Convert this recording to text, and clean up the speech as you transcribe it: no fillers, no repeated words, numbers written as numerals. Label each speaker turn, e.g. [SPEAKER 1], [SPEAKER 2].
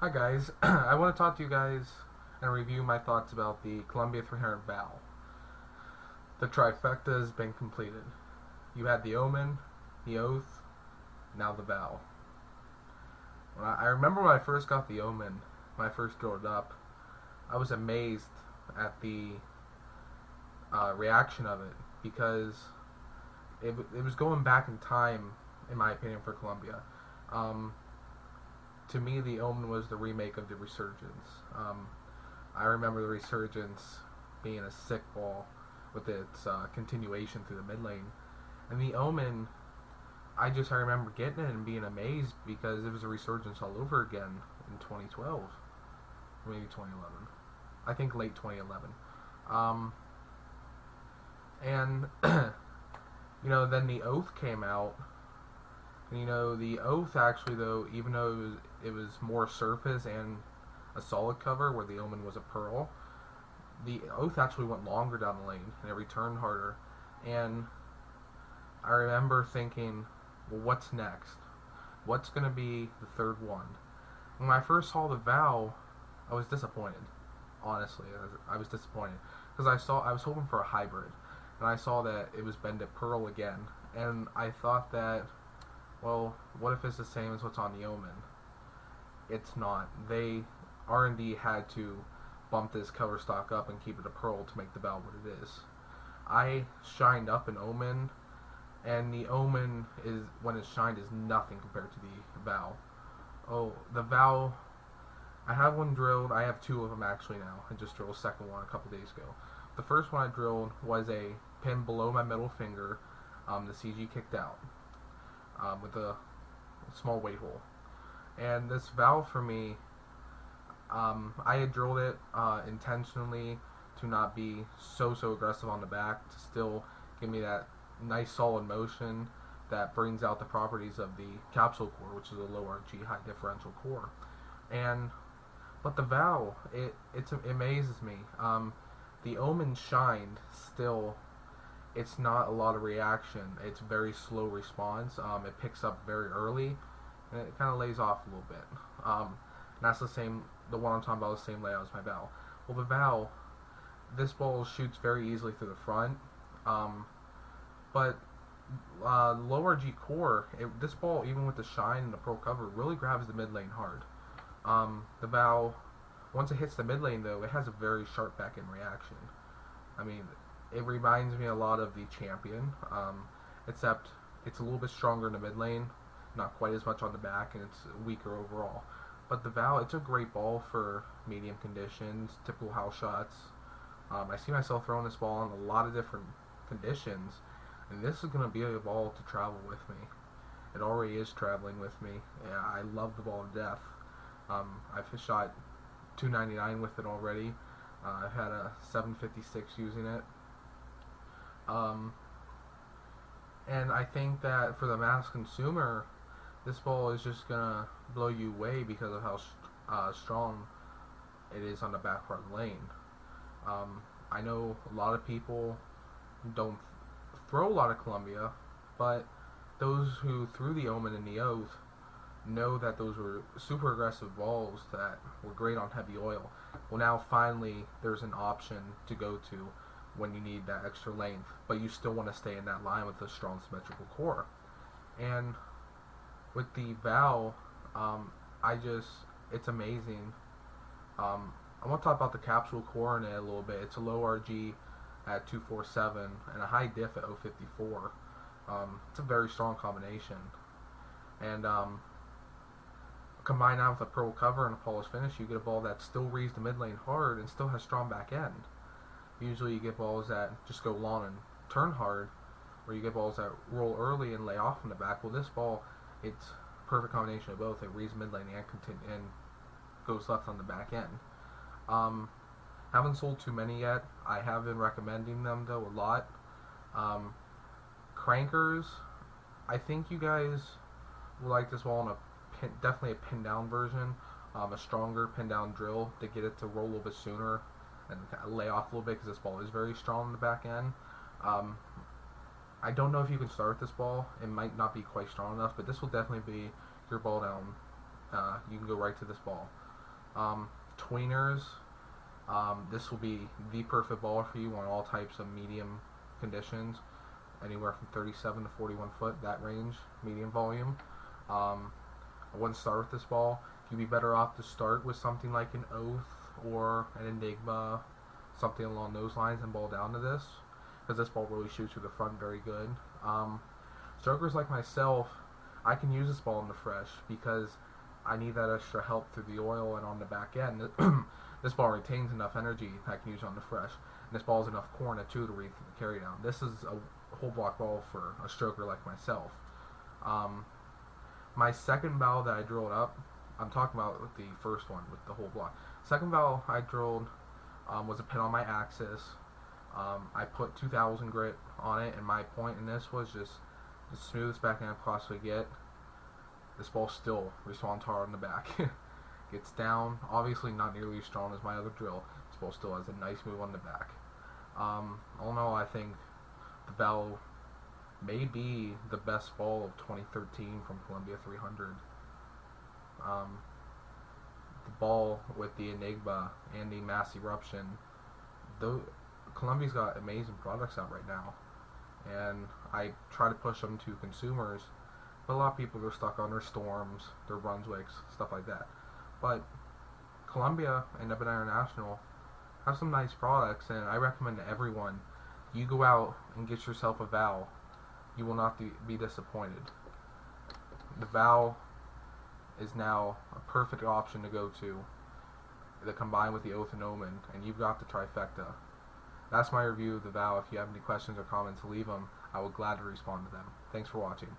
[SPEAKER 1] Hi guys, I want to talk to you guys and review my thoughts about the Columbia 300 Val. The trifecta has been completed. You had the Omen, the Oath, now the Val. I remember when I first got the Omen, when I first drilled it up, I was amazed at the reaction of it because it was going back in time, in my opinion, for Columbia. To me, the Omen was the remake of the Resurgence. I remember the Resurgence being a sick ball with its continuation through the mid lane, and the Omen, I remember getting it and being amazed because it was a Resurgence all over again in 2012, or maybe 2011. I think late 2011. And then the Oath came out. The Oath actually, though, even though it was more surface and a solid cover where the Omen was a pearl, the Oath actually went longer down the lane and it returned harder. And I remember thinking, well, what's next? What's going to be the third one? When I first saw the Vow, I was disappointed. Honestly, I was disappointed because I was hoping for a hybrid, and I saw that it was Bendit Pearl again, and I thought that, well, what if it's the same as what's on the Omen? It's not. They R&D had to bump this cover stock up and keep it a pearl to make the Val what it is. I shined up an Omen, and the Omen is, when it's shined, is nothing compared to the Val. Oh, the Val, I have one drilled. I have two of them actually now. I just drilled a second one a couple days ago. The first one I drilled was a pin below my middle finger. The CG kicked out with a small weight hole. And this Val for me, I had drilled it intentionally to not be so aggressive on the back, to still give me that nice solid motion that brings out the properties of the capsule core, which is a low RG high differential core. But the Val, it amazes me. The Omen shined still. It's not a lot of reaction. It's very slow response. It picks up very early, and it kind of lays off a little bit. And that's the one I'm talking about, the same layout as my Val. Well, the Val, this ball shoots very easily through the front, but low RG core, this ball, even with the shine and the pearl cover, really grabs the mid lane hard. The Val, once it hits the mid lane, though, it has a very sharp back end reaction. I mean, it reminds me a lot of the Champion, except it's a little bit stronger in the mid lane, not quite as much on the back, and it's weaker overall. But the Val, it's a great ball for medium conditions, typical house shots. I see myself throwing this ball in a lot of different conditions, and this is going to be a ball to travel with me. It already is traveling with me. Yeah, I love the ball to death. I've shot 299 with it already. I've had a 756 using it. And I think that for the mass consumer, this ball is just gonna blow you away because of how strong it is on the back part of the lane. I know a lot of people don't throw a lot of Columbia, but those who threw the Omen and the Oath know that those were super aggressive balls that were great on heavy oil. Well, now finally there's an option to go to when you need that extra length, but you still want to stay in that line with a strong symmetrical core. And with the Val, it's amazing. I want to talk about the capsule core in it a little bit. It's a low RG at 247 and a high diff at 054. It's a very strong combination. And combine that with a pearl cover and a polished finish, you get a ball that still reads the mid lane hard and still has strong back end. Usually you get balls that just go long and turn hard, or you get balls that roll early and lay off in the back. Well, this ball, it's a perfect combination of both. It reads mid lane and goes left on the back end. Haven't sold too many yet. I have been recommending them though a lot. Crankers, I think you guys will like this ball in definitely a pin down version, a stronger pin down drill to get it to roll a little bit sooner and kind of lay off a little bit because this ball is very strong on the back end. I don't know if you can start this ball. It might not be quite strong enough, but this will definitely be your ball down. You can go right to this ball. Tweeners, this will be the perfect ball for you on all types of medium conditions, anywhere from 37 to 41 foot, that range, medium volume. I wouldn't start with this ball. You'd be better off to start with something like an Oath or an Enigma, something along those lines, and ball down to this, because this ball really shoots through the front very good. Strokers like myself, I can use this ball in the fresh because I need that extra help through the oil and on the back end. This ball retains enough energy I can use on the fresh. And this ball is enough corner too to read through the carry down. This is a whole block ball for a stroker like myself. My second valve that I drilled up, I'm talking about the first one with the whole block. Second valve I drilled was a pin on my axis. I put 2000 grit on it, and my point in this was just the smoothest backhand I possibly get. This ball still responds hard on the back. Gets down, obviously not nearly as strong as my other drill. This ball still has a nice move on the back. All in all, I think the valve may be the best ball of 2013 from Columbia 300. The ball with the Enigma and the Mass Eruption, Columbia's got amazing products out right now, and I try to push them to consumers, but a lot of people are stuck on their Storms, their Brunswicks, stuff like that. But Columbia and Ebony International have some nice products, and I recommend to everyone, you go out and get yourself a valve. You will not be disappointed. The valve is now a perfect option to go to, that combined with the Oath and Omen, and you've got the trifecta. That's my review of the valve. If you have any questions or comments, leave them. I will gladly respond to them. Thanks for watching.